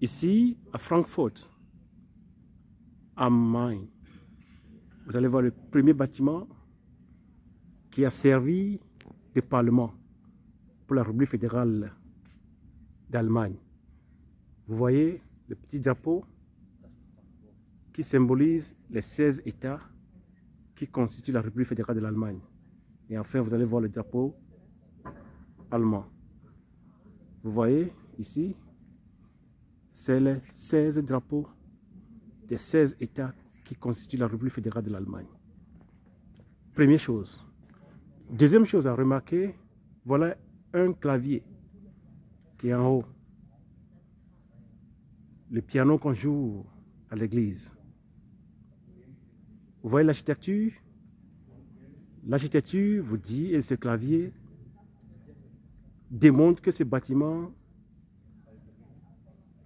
Ici, à Francfort, à Main, vous allez voir le premier bâtiment qui a servi de parlement pour la République fédérale d'Allemagne. Vous voyez le petit drapeau qui symbolise les 16 États qui constituent la République fédérale de l'Allemagne. Et enfin, vous allez voir le drapeau allemand. Vous voyez ici, c'est les 16 drapeaux des 16 États qui constituent la République fédérale de l'Allemagne. Première chose. Deuxième chose à remarquer, voilà un clavier qui est en haut. Le piano qu'on joue à l'église. Vous voyez l'architecture? L'architecture vous dit, et ce clavier démontre que ce bâtiment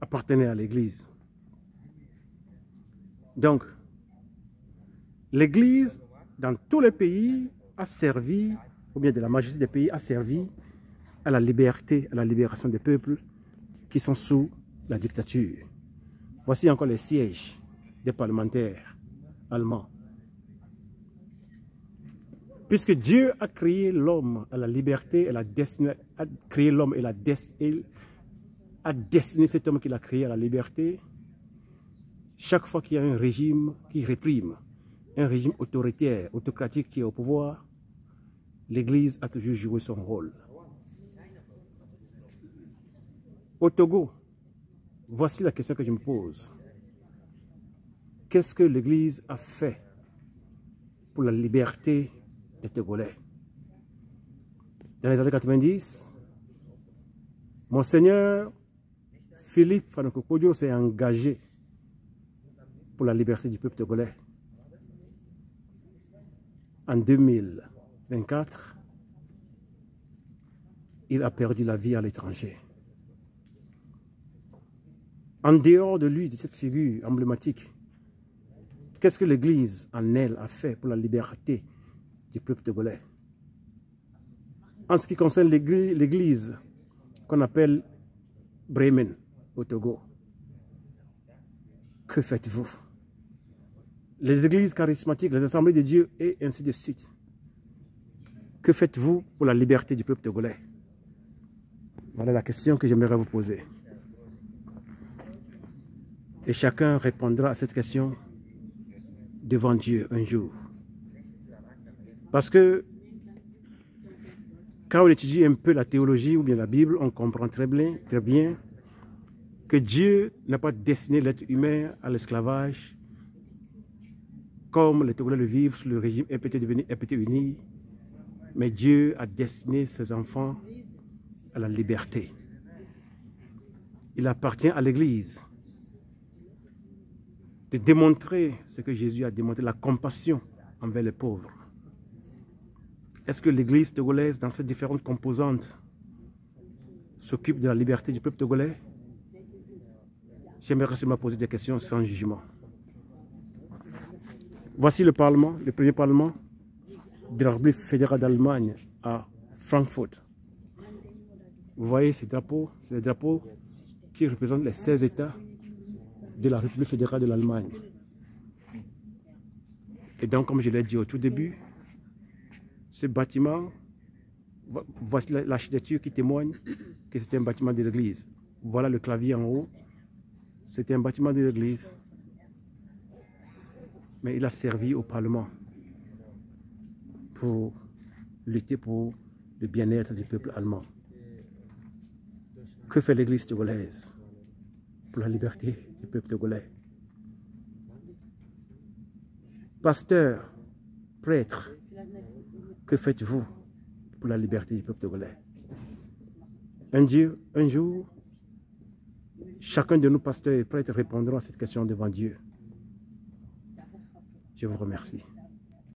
appartenait à l'église. Donc, l'église, dans tous les pays, a servi, ou bien de la majorité des pays, a servi à la liberté, à la libération des peuples qui sont sous la dictature. Voici encore les sièges des parlementaires allemands. Puisque Dieu a créé l'homme à la liberté, a créé l'homme et a destiné cet homme qu'il a créé à la liberté, chaque fois qu'il y a un régime qui réprime, un régime autoritaire, autocratique qui est au pouvoir, l'Église a toujours joué son rôle. Au Togo, voici la question que je me pose. Qu'est-ce que l'Église a fait pour la liberté des Togolais? Dans les années 90, Monseigneur Philippe Fanoko s'est engagé pour la liberté du peuple togolais. En 2024, il a perdu la vie à l'étranger. En dehors de lui, de cette figure emblématique, qu'est-ce que l'Église en elle a fait pour la liberté du peuple togolais? En ce qui concerne l'Église qu'on appelle Bremen au Togo, que faites-vous? Les églises charismatiques, les assemblées de Dieu et ainsi de suite. Que faites-vous pour la liberté du peuple togolais? Voilà la question que j'aimerais vous poser. Et chacun répondra à cette question devant Dieu un jour. Parce que quand on étudie un peu la théologie ou bien la Bible, on comprend très bien que Dieu n'a pas destiné l'être humain à l'esclavage comme les Togolais le vivent sous le régime MPT uni, mais Dieu a destiné ses enfants à la liberté. Il appartient à l'Église de démontrer ce que Jésus a démontré, la compassion envers les pauvres. Est-ce que l'Église togolaise, dans ses différentes composantes, s'occupe de la liberté du peuple togolais? J'aimerais seulement poser des questions sans jugement. Voici le Parlement, le premier Parlement de la République fédérale d'Allemagne à Francfort. Vous voyez ces drapeaux, c'est les drapeaux qui représentent les 16 États de la République fédérale de l'Allemagne. Et donc, comme je l'ai dit au tout début, ce bâtiment, voici l'architecture qui témoigne que c'était un bâtiment de l'église. Voilà le clavier en haut, c'était un bâtiment de l'église. Mais il a servi au Parlement pour lutter pour le bien-être du peuple allemand. Que fait l'Église togolaise pour la liberté du peuple togolais? Pasteur, prêtre, que faites-vous pour la liberté du peuple togolais? Un jour, chacun de nous, pasteurs et prêtres, répondra à cette question devant Dieu. Je vous remercie.